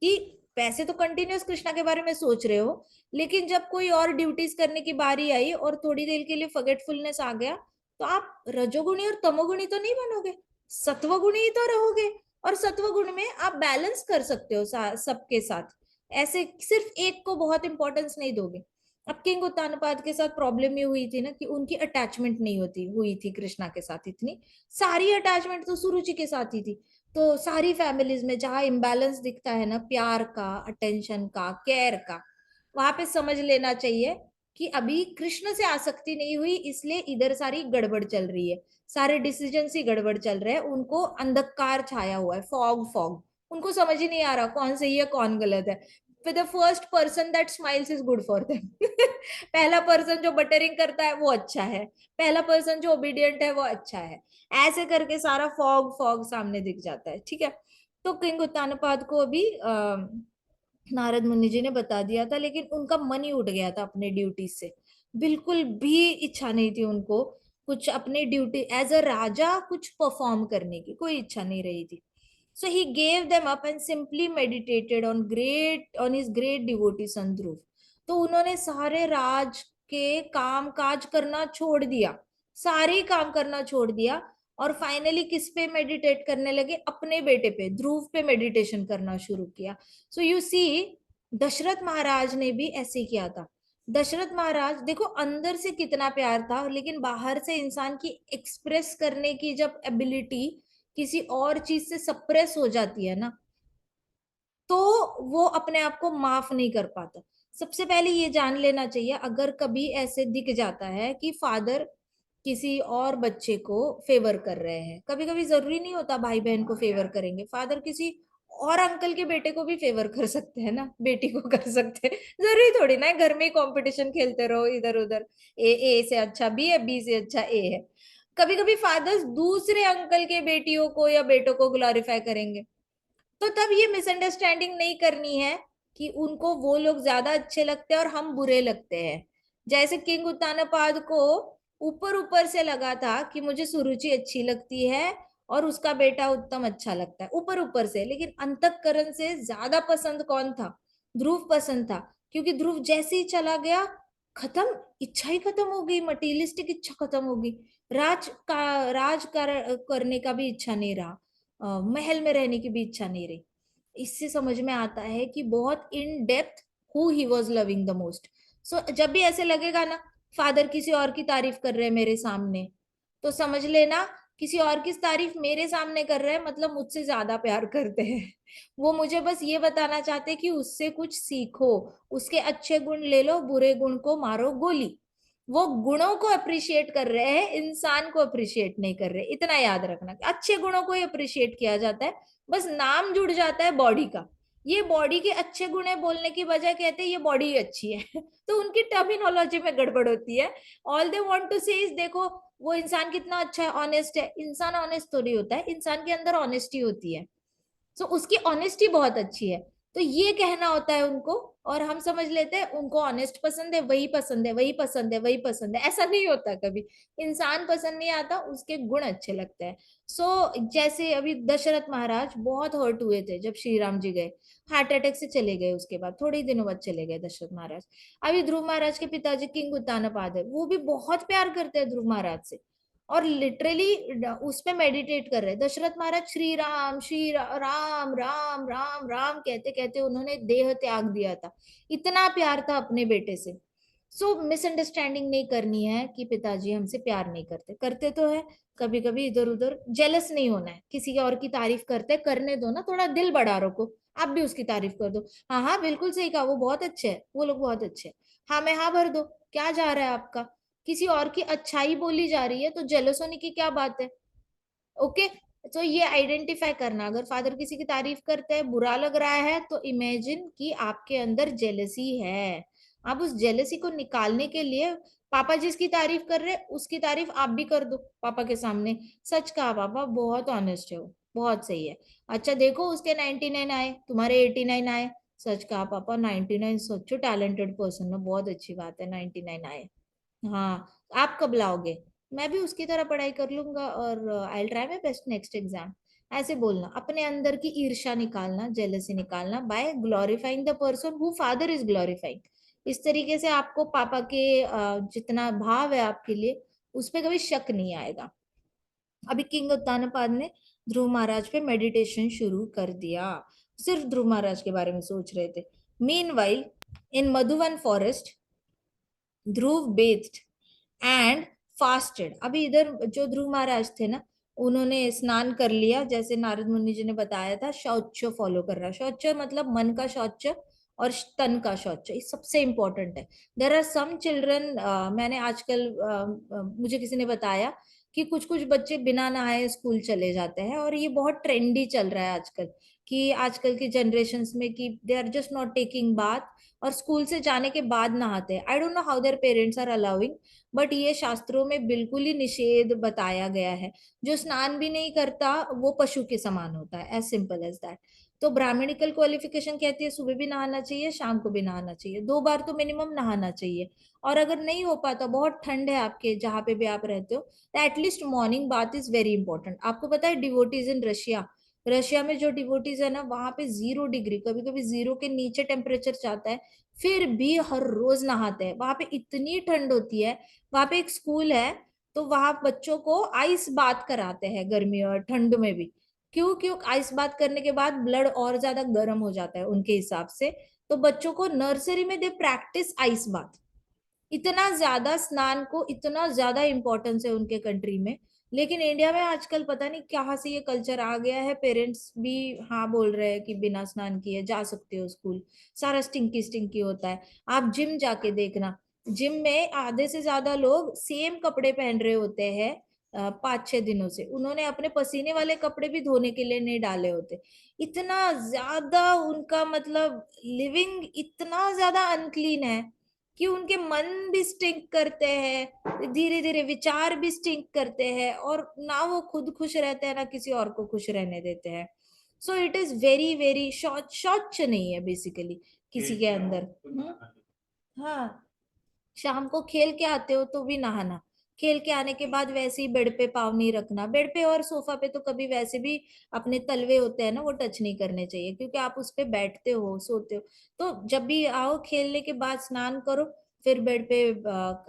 कि वैसे तो कंटिन्यूस कृष्णा के बारे में सोच रहे हो, लेकिन जब कोई और ड्यूटीज करने की बारी आई और थोड़ी देर के लिए फॉरगेटफुलनेस आ गया, तो आप रजोगुणी और तमोगुणी तो नहीं बनोगे, सत्वगुणी ही तो रहोगे। और सत्वगुण में आप बैलेंस कर सकते हो सबके साथ, ऐसे सिर्फ एक को बहुत इंपॉर्टेंस नहीं दोगे। अब किंग उत्तानपाद के साथ प्रॉब्लम ये हुई थी ना कि उनकी अटैचमेंट नहीं होती हुई थी कृष्णा के साथ इतनी, सारी अटैचमेंट तो सुरुचि के साथ ही थी। तो सारी फैमिलीज में जहां इम्बैलेंस दिखता है ना, प्यार का, अटेंशन का, केयर का, वहां पे समझ लेना चाहिए कि अभी कृष्ण से आसक्ति नहीं हुई, इसलिए इधर सारी गड़बड़ चल रही है, सारे डिसीजन ही गड़बड़ चल रहे हैं। उनको अंधकार छाया हुआ है, फॉग फॉग, उनको समझ ही नहीं आ रहा कौन सही है कौन गलत है। फिर the first person that smiles is good for them पहला पर्सन जो बटरिंग करता है वो अच्छा है, पहला पर्सन जो ओबीडियंट है वो अच्छा है। ऐसे करके सारा फॉग फॉग सामने दिख जाता है, ठीक है। तो किंग उत्तानपाद को अभी नारद मुनि जी ने बता दिया था, लेकिन उनका मन ही उठ गया था अपने ड्यूटी से। बिल्कुल भी इच्छा नहीं थी उनको कुछ अपनी ड्यूटी एज अ राजा कुछ परफॉर्म करने की, कोई इच्छा नहीं रही थी। So he gave them up and simply meditated on his great devotee son Dhruv. तो उन्होंने सारे राज के काम काज करना छोड़ दिया, सारे काम करना छोड़ दिया, और फाइनली किस पे मेडिटेट करने लगे, अपने बेटे पे, ध्रुव पे मेडिटेशन करना शुरू किया। सो यू सी, दशरथ महाराज ने भी ऐसे किया था। दशरथ महाराज देखो अंदर से कितना प्यार था, लेकिन बाहर से इंसान की एक्सप्रेस करने की जब एबिलिटी किसी और चीज से सप्रेस हो जाती है ना, तो वो अपने आप को माफ नहीं कर पाता। सबसे पहले ये जान लेना चाहिए, अगर कभी ऐसे दिख जाता है कि फादर किसी और बच्चे को फेवर कर रहे हैं, कभी कभी जरूरी नहीं होता भाई बहन को फेवर करेंगे, फादर किसी और अंकल के बेटे को भी फेवर कर सकते हैं ना, बेटी को कर सकते हैं, जरूरी थोड़ी ना है घर में कंपटीशन खेलते रहो इधर उधर, ए से अच्छा बी है, बी से अच्छा ए है। कभी कभी फादर्स दूसरे अंकल के बेटियों को या बेटों को ग्लोरीफाई करेंगे। तो तब ये मिसअंडरस्टैंडिंग नहीं करनी है कि उनको वो लोग ज्यादा अच्छे लगते हैं और हम बुरे लगते हैं। जैसे किंग उत्तानपाद को ऊपर ऊपर से लगा था कि मुझे सुरुचि अच्छी लगती है और उसका बेटा उत्तम अच्छा लगता है, ऊपर ऊपर से, लेकिन अंतःकरण से ज्यादा पसंद कौन था, ध्रुव पसंद था। क्योंकि ध्रुव जैसे ही चला गया, खत्म, इच्छा ही खत्म हो गई, मटीरियलिस्टिक इच्छा खत्म हो गई, करने का भी इच्छा नहीं रहा, महल में रहने की भी इच्छा नहीं रही। इससे समझ में आता है कि बहुत in depth who he was loving the most. So जब भी ऐसे लगेगा ना, फादर किसी और की तारीफ कर रहे हैं मेरे सामने, तो समझ लेना किसी और की तारीफ मेरे सामने कर रहे हैं, मतलब मुझसे ज्यादा प्यार करते हैं। वो मुझे बस ये बताना चाहते हैं कि उससे कुछ सीखो, उसके अच्छे गुण ले लो, बुरे गुण को मारो गोली। वो गुणों को अप्रिशिएट कर रहे हैं, इंसान को अप्रिशिएट नहीं कर रहे, इतना याद रखना। अच्छे गुणों को ही अप्रिशिएट किया जाता है, बस नाम जुड़ जाता है बॉडी का। ये बॉडी के अच्छे गुण है बोलने की बजाय कहते हैं ये बॉडी अच्छी है। तो उनकी टर्मिनोलॉजी में गड़बड़ होती है। ऑल दे वांट टू से इज देखो वो इंसान कितना अच्छा है, ऑनेस्ट है। इंसान ऑनेस्ट थोड़ी होता है, इंसान के अंदर ऑनेस्टी होती है। सो उसकी ऑनेस्टी बहुत अच्छी है, तो ये कहना होता है उनको। और हम समझ लेते हैं उनको ऑनेस्ट पसंद है, वही पसंद है, वही पसंद है, वही पसंद है। ऐसा नहीं होता कभी, इंसान पसंद नहीं आता, उसके गुण अच्छे लगते हैं। जैसे अभी दशरथ महाराज बहुत हर्ट हुए थे जब श्री राम जी गए, हार्ट अटैक से चले गए, उसके बाद थोड़े ही दिनों बाद चले गए दशरथ महाराज। अभी ध्रुव महाराज के पिताजी किंग उत्तानपाद है, वो भी बहुत प्यार करते हैं ध्रुव महाराज से, और लिटरली उस पे मेडिटेट कर रहे हैं। दशरथ महाराज राम राम राम राम कहते कहते उन्होंने देह त्याग दिया था, इतना प्यार था अपने बेटे से। मिसअंडरस्टैंडिंग नहीं करनी है कि पिताजी हमसे प्यार नहीं करते, करते तो है। कभी कभी इधर उधर जेलस नहीं होना है, किसी और की तारीफ करते करने दो ना, थोड़ा दिल बड़ा रखो, आप भी उसकी तारीफ कर दो। हाँ हाँ बिल्कुल सही कहा, वो बहुत अच्छे है, वो लोग बहुत अच्छे हैं, हाँ में हाँ भर दो, क्या जा रहा है आपका। किसी और की अच्छाई बोली जा रही है तो जेलस होने की क्या बात है। ओके, तो ये आइडेंटिफाई करना, अगर फादर किसी की तारीफ करते हैं, बुरा लग रहा है, तो इमेजिन कि आपके अंदर जेलसी है। आप उस जेलसी को निकालने के लिए पापा जिसकी तारीफ कर रहे हैं उसकी तारीफ आप भी कर दो पापा के सामने। सच कहा पापा, बहुत ऑनेस्ट है वो, बहुत सही है। अच्छा देखो उसके 99 आए, तुम्हारे 89 आए। सच कहा पापा, 99 सच्चो टैलेंटेड पर्सन है, बहुत अच्छी बात है 99 आए। हाँ, आप कब लाओगे। मैं भी उसकी तरह पढ़ाई कर लूंगा और I try my best next exam. ऐसे बोलना, अपने अंदर की ईर्ष्या निकालना, जेलसी निकालना by glorifying the person who father is glorifying. इस तरीके से आपको पापा के जितना भाव है आपके लिए, उस पर कभी शक नहीं आएगा। अभी किंग उत्तानपाद ने ध्रुव महाराज पे मेडिटेशन शुरू कर दिया, सिर्फ ध्रुव महाराज के बारे में सोच रहे थे। Meanwhile in Madhuvan forest Dhruv based and fasted. अभी इधर जो ध्रुव महाराज थे ना, उन्होंने स्नान कर लिया, जैसे नारद मुनि जी ने बताया था, शौच फॉलो कर रहा। शौच मतलब मन का शौच और तन का शौच, ये सबसे इंपॉर्टेंट है। देर आर सम चिल्ड्रन, मैंने आजकल मुझे किसी ने बताया कि कुछ कुछ बच्चे बिना नहाए स्कूल चले जाते हैं, और ये बहुत ट्रेंडी चल रहा है आजकल, कि आजकल की जनरेशन में कि they are just not taking bath, और स्कूल से जाने के बाद नहाते हैं। I don't know how their parents are allowing, but ये शास्त्रों में बिल्कुल ही निषेध बताया गया है। जो स्नान भी नहीं करता वो पशु के समान होता है, एज सिंपल एज दैट। तो ब्राह्मणिकल क्वालिफिकेशन कहती है सुबह भी नहाना चाहिए, शाम को भी नहाना चाहिए, 2 बार तो मिनिमम नहाना चाहिए। और अगर नहीं हो पाता, बहुत ठंड है आपके जहाँ पे भी आप रहते हो, तो at least morning bath is very important. आपको पता है डिवोटीज इन रशिया, रशिया में जो डिवोटीज है ना, वहां पे 0 डिग्री, कभी कभी 0 के नीचे टेम्परेचर जाता है, फिर भी हर रोज नहाते हैं। वहां पे इतनी ठंड होती है। वहां पे एक स्कूल है, तो वहां बच्चों को आइस बात कराते हैं गर्मी और ठंड में भी। क्यों क्यों आइस बात करने के बाद ब्लड और ज्यादा गर्म हो जाता है उनके हिसाब से। तो बच्चों को नर्सरी में दे प्रैक्टिस आइस बात। इतना ज्यादा स्नान को इतना ज्यादा इंपॉर्टेंस है उनके कंट्री में। लेकिन इंडिया में आजकल पता नहीं कहाँ से ये कल्चर आ गया है, पेरेंट्स भी हाँ बोल रहे हैं कि बिना स्नान किए जा सकते हो स्कूल। सारा स्टिंकी स्टिंकी होता है। आप जिम जाके देखना, जिम में आधे से ज्यादा लोग सेम कपड़े पहन रहे होते हैं। 5-6 दिनों से उन्होंने अपने पसीने वाले कपड़े भी धोने के लिए नहीं डाले होते। इतना ज्यादा उनका मतलब लिविंग इतना ज्यादा अनक्लीन है कि उनके मन भी स्टिंक करते हैं, धीरे धीरे विचार भी स्टिंक करते हैं, और ना वो खुद खुश रहते हैं ना किसी और को खुश रहने देते हैं। So it is very very शौच नहीं है बेसिकली किसी के अंदर। हाँ, शाम को खेल के आते हो तो भी नहाना। खेल के आने के बाद वैसे ही बेड पे पाँव नहीं रखना, बेड पे और सोफा पे तो कभी वैसे भी अपने तलवे होते हैं ना वो टच नहीं करने चाहिए, क्योंकि आप उस पे बैठते हो सोते हो। तो जब भी आओ खेलने के बाद स्नान करो, फिर बेड पे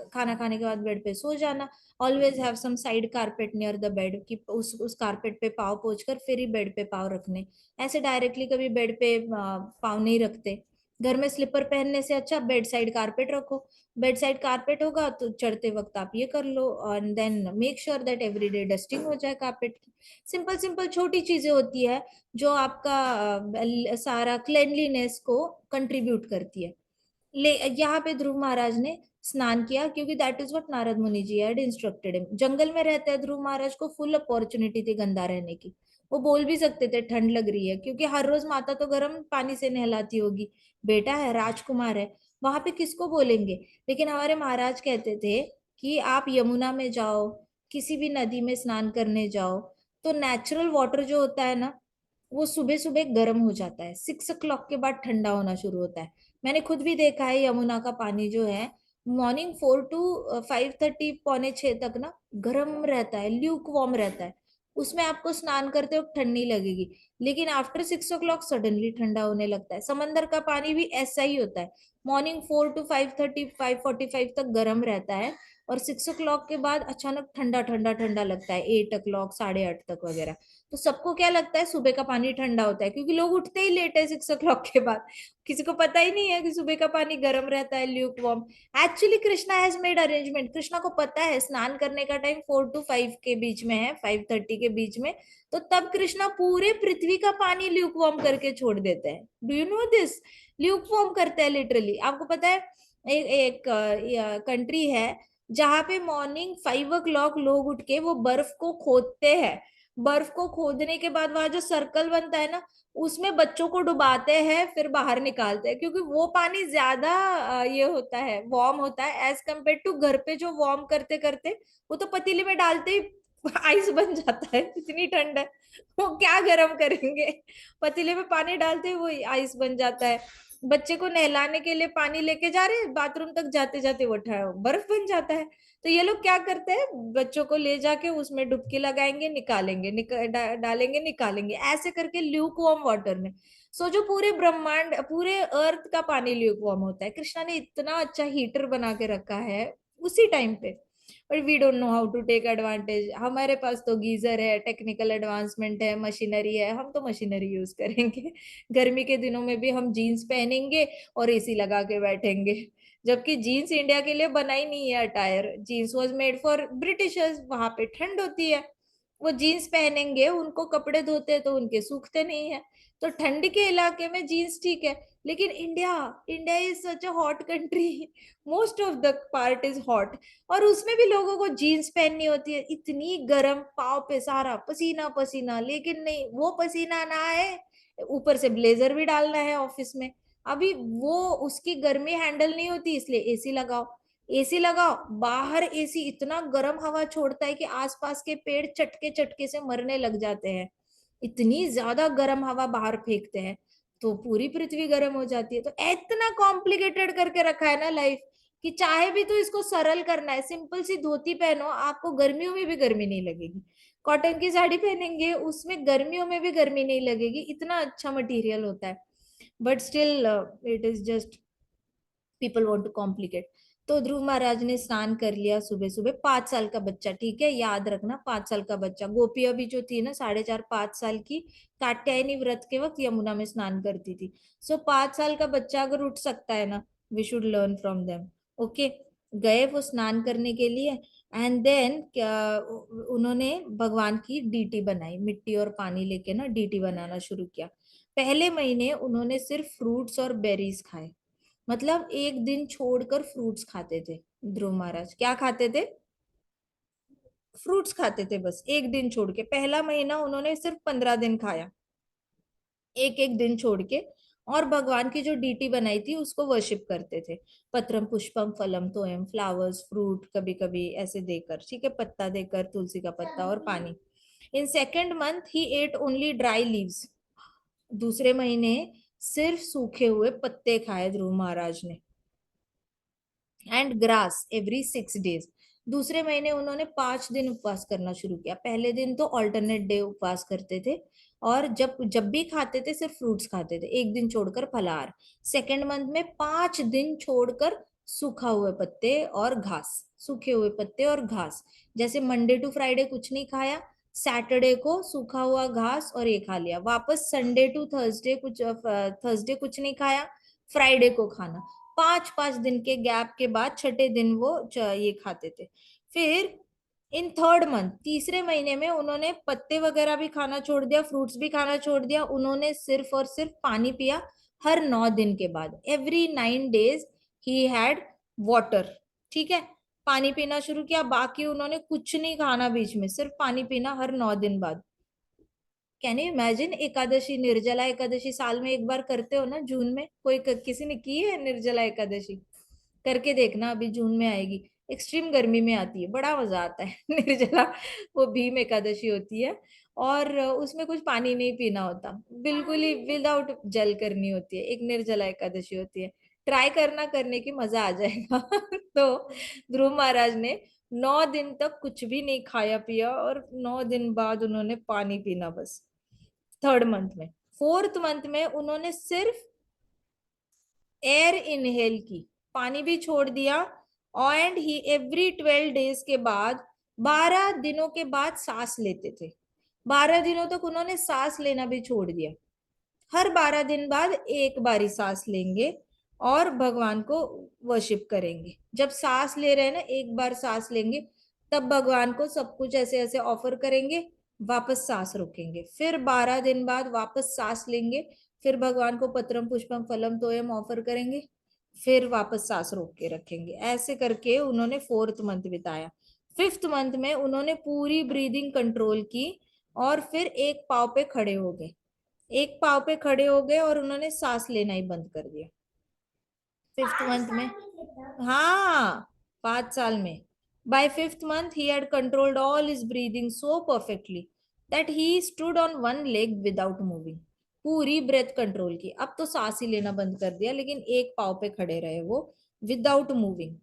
खाना खाने के बाद बेड पे सो जाना। Always have some side carpet near the bed, कि उस कारपेट पे पाँव पोंछ कर फिर ही बेड पे पाँव रखने। ऐसे डायरेक्टली कभी बेड पे पाँव नहीं रखते। घर में स्लीपर पहनने से अच्छा बेड साइड कारपेट रखो। बेड साइड कारपेट होगा तो चढ़ते वक्त आप ये कर लो, and then make sure that everyday dusting हो जाए कारपेट की। सिंपल सिंपल छोटी चीजें होती है जो आपका सारा क्लेanलीनेस को कंट्रीब्यूट करती है। ले यहाँ पे ध्रुव महाराज ने स्नान किया क्योंकि that is what Narad Muni ji had instructed him. जंगल में रहते हैं ध्रुव महाराज को फुल अपॉर्चुनिटी थी गंदा रहने की। वो बोल भी सकते थे ठंड लग रही है, क्योंकि हर रोज माता तो गर्म पानी से नहलाती होगी, बेटा है राजकुमार है, वहां पे किसको बोलेंगे। लेकिन हमारे महाराज कहते थे कि आप यमुना में जाओ, किसी भी नदी में स्नान करने जाओ, तो नेचुरल वाटर जो होता है ना वो सुबह सुबह गर्म हो जाता है, 6 o'clock के बाद ठंडा होना शुरू होता है। मैंने खुद भी देखा है यमुना का पानी जो है मॉर्निंग 4 to 5:30 पौने 6 तक ना गर्म रहता है, ल्यूक वार्म रहता है। उसमें आपको स्नान करते वक्त ठंड नहीं लगेगी। लेकिन आफ्टर 6 o'clock सडनली ठंडा होने लगता है। समंदर का पानी भी ऐसा ही होता है, मॉर्निंग 4 to 5:30 5:45 तक गर्म रहता है, और 6 o'clock के बाद अचानक ठंडा ठंडा ठंडा लगता है 8 o'clock 8:30 तक वगैरह। तो सबको क्या लगता है सुबह का पानी ठंडा होता है, क्योंकि लोग उठते ही लेट है 6 o'clock के बाद। किसी को पता ही नहीं है कि सुबह का पानी गर्म रहता है, Luke warm. Actually Krishna has made arrangement, Krishna को पता है स्नान करने का टाइम 4 to 5 के बीच में है, 5:30 के बीच में। तो तब कृष्णा पूरे पृथ्वी का पानी ल्यूक वार्म करके छोड़ देते हैं। Do you know this? Luke warm करते हैं लिटरली। आपको पता है एक कंट्री है जहां पे मॉर्निंग 5 o'clock लोग उठ के वो बर्फ को खोदते हैं। बर्फ को खोदने के बाद वहां जो सर्कल बनता है ना, उसमें बच्चों को डुबाते हैं फिर बाहर निकालते हैं, क्योंकि वो पानी ज्यादा ये होता है, वार्म होता है एज कम्पेयर टू घर पे जो वार्म करते करते वो तो पतीले में डालते ही आइस बन जाता है, इतनी ठंड है। वो क्या गर्म करेंगे, पतीले में पानी डालते ही वो आइस बन जाता है। बच्चे को नहलाने के लिए पानी लेके जा रहे हैं, बाथरूम तक जाते जाते वो बर्फ बन जाता है। तो ये लोग क्या करते हैं, बच्चों को ले जाके उसमें डुबकी लगाएंगे, निकालेंगे, डालेंगे निकालेंगे, ऐसे करके ल्यूक वार्म वाटर में। सो जो पूरे ब्रह्मांड पूरे अर्थ का पानी ल्यूक वार्म होता है, कृष्णा ने इतना अच्छा हीटर बना के रखा है उसी टाइम पे। But we don't know how to take advantage. हमारे पास तो गीजर है, टेक्निकल एडवांसमेंट है, मशीनरी है, हम तो मशीनरी यूज करेंगे। गर्मी के दिनों में भी हम जीन्स पहनेंगे और एसी लगा के बैठेंगे, जबकि जीन्स इंडिया के लिए बना ही नहीं है attire. Jeans was made for Britishers, वहां पे ठंड होती है, वो जीन्स पहनेंगे, उनको कपड़े धोते तो उनके सूखते नहीं है। तो ठंड के इलाके में जीन्स ठीक है, लेकिन India India is such a hot country, most of the part is hot, और उसमें भी लोगों को जीन्स पहननी होती है, इतनी गर्म, पाव पे सारा पसीना पसीना। लेकिन नहीं, वो पसीना ना आए, ऊपर से ब्लेजर भी डालना है ऑफिस में। अभी वो उसकी गर्मी हैंडल नहीं होती, इसलिए एसी लगाओ। एसी लगाओ, बाहर एसी इतना गर्म हवा छोड़ता है कि आसपास के पेड़ चटके चटके से मरने लग जाते हैं, इतनी ज्यादा गर्म हवा बाहर फेंकते हैं। तो पूरी पृथ्वी गर्म हो जाती है। तो इतना कॉम्प्लिकेटेड करके रखा है ना लाइफ, कि चाहे भी तो इसको सरल करना है, सिंपल सी धोती पहनो, आपको गर्मियों में भी गर्मी नहीं लगेगी। कॉटन की साड़ी पहनेंगे, उसमें गर्मियों में भी गर्मी नहीं लगेगी, इतना अच्छा मटेरियल होता है। But still it is just people want to complicate. तो ध्रुव महाराज ने स्नान कर लिया सुबह सुबह, 5 साल का बच्चा, ठीक है, याद रखना, 5 साल का बच्चा। गोपियां भी जो थी ना 4.5 5 साल की, कात्यायनी व्रत के वक्त यमुना में स्नान करती थी। सो 5 साल का बच्चा अगर उठ सकता है ना, we should learn from them. Okay, गए वो स्नान करने के लिए। एंड देन क्या, उन्होंने भगवान की डीटी बनाई, मिट्टी और पानी लेके ना डीटी बनाना शुरू किया। पहले महीने उन्होंने सिर्फ फ्रूट्स और बेरीज खाए, मतलब एक दिन छोड़कर फ्रूट्स खाते थे। ध्रुव महाराज क्या खाते थे? फ्रूट्स खाते थे, बस एक दिन छोड़ के। पहला महीना उन्होंने सिर्फ 15 दिन खाया, एक एक दिन छोड़ के। और भगवान की जो डीटी बनाई थी उसको वर्शिप करते थे, पत्रम पुष्पम फलम तोयम, फ्लावर्स फ्रूट कभी कभी ऐसे देकर, ठीक है, पत्ता देकर, तुलसी का पत्ता और पानी। इन सेकेंड मंथ ही एट ओनली ड्राई लीव्स, दूसरे महीने सिर्फ सूखे हुए पत्ते खाए ध्रुव महाराज ने। And grass every 6 days. दूसरे महीने उन्होंने 5 दिन उपवास करना शुरू किया। पहले दिन तो ऑल्टरनेट डे उपवास करते थे, और जब जब भी खाते थे सिर्फ फ्रूट्स खाते थे, एक दिन छोड़कर फलाहार। सेकेंड मंथ में 5 दिन छोड़कर सूखा हुए पत्ते और घास, सूखे हुए पत्ते और घास। जैसे मंडे टू फ्राइडे कुछ नहीं खाया, सैटरडे को सूखा हुआ घास और ये खा लिया, वापस संडे टू थर्सडे कुछ, थर्सडे कुछ नहीं खाया, फ्राइडे को खाना। 5 5 दिन के गैप के बाद छठे दिन वो ये खाते थे। फिर इन थर्ड मंथ, तीसरे महीने में उन्होंने पत्ते वगैरह भी खाना छोड़ दिया, फ्रूट्स भी खाना छोड़ दिया। उन्होंने सिर्फ और सिर्फ पानी पिया हर 9 दिन के बाद, every 9 days he had water, ठीक है, पानी पीना शुरू किया। बाकी उन्होंने कुछ नहीं खाना बीच में, सिर्फ पानी पीना हर 9 दिन बाद। Can you imagine? Ekadashi, Nirjala Ekadashi साल में एक बार करते हो ना, जून में। कोई किसी ने की है निर्जला एकादशी? करके देखना, अभी जून में आएगी, एक्सट्रीम गर्मी में आती है, बड़ा मजा आता है निर्जला, वो भीम एकादशी होती है। और उसमें कुछ पानी नहीं पीना होता, बिल्कुल ही विदाउट जल करनी होती है, एक निर्जला एकादशी होती है। ट्राई करना, करने की मजा आ जाएगा तो ध्रुव महाराज ने 9 दिन तक कुछ भी नहीं खाया पिया, और 9 दिन बाद उन्होंने पानी पीना बस, थर्ड मंथ में। फोर्थ मंथ में उन्होंने सिर्फ एयर इनहेल की, पानी भी छोड़ दिया। एंड ही एवरी 12 डेज के बाद, 12 दिनों के बाद सांस लेते थे। 12 दिनों तक उन्होंने सांस लेना भी छोड़ दिया। हर 12 दिन बाद एक बारी सांस लेंगे और भगवान को वर्शिप करेंगे। जब सांस ले रहे हैं ना, एक बार सांस लेंगे, तब भगवान को सब कुछ ऐसे ऐसे ऑफर करेंगे, वापस सांस रोकेंगे, फिर 12 दिन बाद वापस सांस लेंगे, फिर भगवान को पत्रम पुष्पम फलम तोयम ऑफर करेंगे, फिर वापस सांस रोक के रखेंगे। ऐसे करके उन्होंने फोर्थ मंथ बिताया। फिफ्थ मंथ में उन्होंने पूरी ब्रीदिंग कंट्रोल की, और फिर एक पाव पे खड़े हो गए, एक पाव पे खड़े हो गए, और उन्होंने सांस लेना ही बंद कर दिया फिफ्थ मंथ में। हाँ, 5 साल में। By fifth month he had controlled all his breathing so perfectly that he stood on one leg without moving. पूरी ब्रेथ कंट्रोल की, अब तो सांस ही लेना बंद कर दिया, लेकिन एक पाव पे खड़े रहे वो, without moving.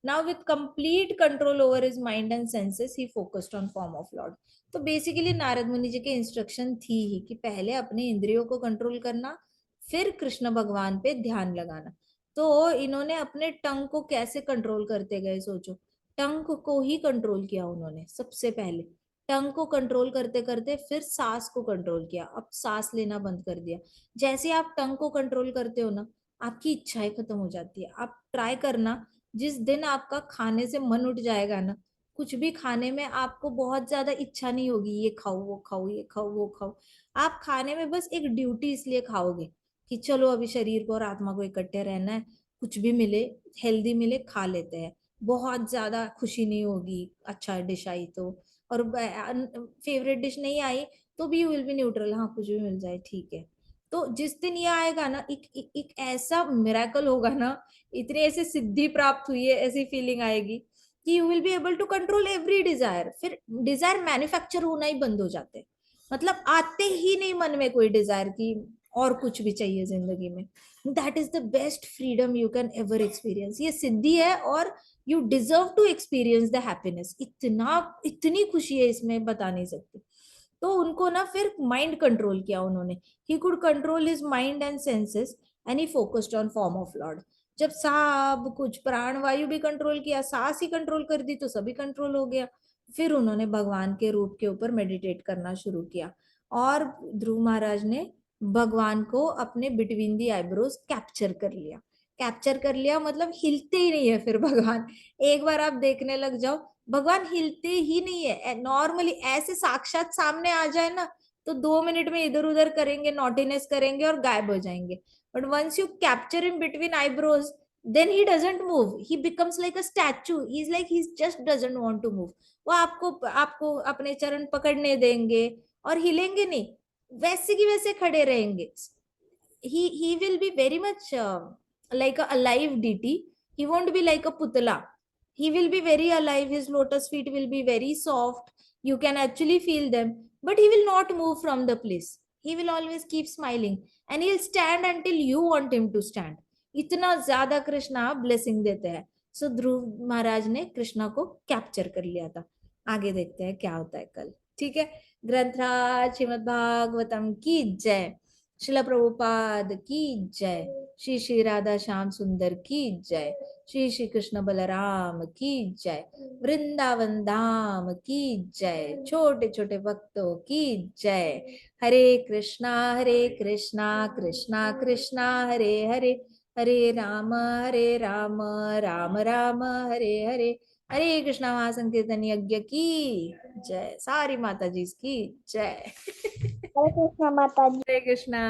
Now with complete control over his mind and senses, he focused on form of Lord. तो बेसिकली नारद मुनि जी के इंस्ट्रक्शन थी ही कि पहले अपने इंद्रियों को कंट्रोल करना, फिर कृष्ण भगवान पे ध्यान लगाना। तो इन्होंने अपने टंग को कैसे कंट्रोल करते गए, सोचो। टंग को ही कंट्रोल किया उन्होंने सबसे पहले, टंग को कंट्रोल करते करते फिर सांस को कंट्रोल किया, अब सांस लेना बंद कर दिया। जैसे आप टंग को कंट्रोल करते हो ना, आपकी इच्छाएं खत्म हो जाती है। आप ट्राई करना, जिस दिन आपका खाने से मन उठ जाएगा ना, कुछ भी खाने में आपको बहुत ज्यादा इच्छा नहीं होगी, ये खाओ वो खाओ, ये खाओ वो खाओ। आप खाने में बस एक ड्यूटी इसलिए खाओगे कि चलो अभी शरीर को और आत्मा को इकट्ठे रहना है, कुछ भी मिले, हेल्दी मिले, खा लेते हैं। बहुत ज्यादा खुशी नहीं होगी, अच्छा डिश आई तो, और फेवरेट डिश नहीं आई तो भी यू विल बी न्यूट्रल, हाँ कुछ भी मिल जाए ठीक है। तो जिस दिन ये आएगा ना, एक ऐसा मिराकल होगा ना, इतने ऐसे सिद्धि प्राप्त हुई है ऐसी फीलिंग आएगी कि you will be able to control every desire. फिर डिजायर मैन्युफैक्चर होना ही बंद हो जाते हैं, मतलब आते ही नहीं मन में कोई डिजायर की और कुछ भी चाहिए जिंदगी में। That is the best freedom you can ever experience, ये सिद्धि है, और you deserve to experience the happiness. इतना, इतनी खुशी है इसमें, बता नहीं सकती। तो उनको ना फिर माइंड कंट्रोल किया उन्होंने, he could control his mind and senses, and he focused on form of Lord. जब सब कुछ प्राणवायु भी कंट्रोल किया, सांस ही कंट्रोल कर दी, तो सभी कंट्रोल हो गया। फिर उन्होंने भगवान के रूप के ऊपर मेडिटेट करना शुरू किया, और ध्रुव महाराज ने भगवान को अपने बिटवीन दी आईब्रोज कैप्चर कर लिया। कैप्चर कर लिया मतलब हिलते ही नहीं है फिर भगवान। एक बार आप देखने लग जाओ, भगवान हिलते ही नहीं है। नॉर्मली ऐसे साक्षात सामने आ जाए ना, तो 2 मिनट में इधर उधर करेंगे, नॉटीनेस करेंगे और गायब हो जाएंगे। But once you capture him between eyebrows, then he doesn't move, he becomes like a statue, he's like he just doesn't want to move। वो आपको आपको अपने चरण पकड़ने देंगे और हिलेंगे नहीं, वैसे की वैसे खड़े रहेंगे। he will be very much like a alive deity, he won't be like a putla, he will be very alive, his lotus feet will be very soft, you can actually feel them, but he will not move from the place, he will always keep smiling, and he'll stand until you want him to stand। इतना ज्यादा Krishna blessing देते हैं। सो ध्रुव महाराज ने कृष्णा को capture कर लिया था। आगे देखते हैं क्या होता है कल। ठीक है, ग्रंथराज श्रीमद् भागवतम की जय, शिला प्रभुपाद की जय, श्री श्री राधा श्याम सुंदर की जय, श्री श्री कृष्ण बलराम की जय, वृंदावन धाम की जय, छोटे छोटे भक्तों की जय। हरे कृष्णा कृष्णा कृष्णा हरे हरे, हरे राम राम राम हरे हरे, हरे कृष्णा महासंकीर्तन यज्ञ की जय। सारी माता जी की जय। हरे कृष्णा माता जी। हरे कृष्णा।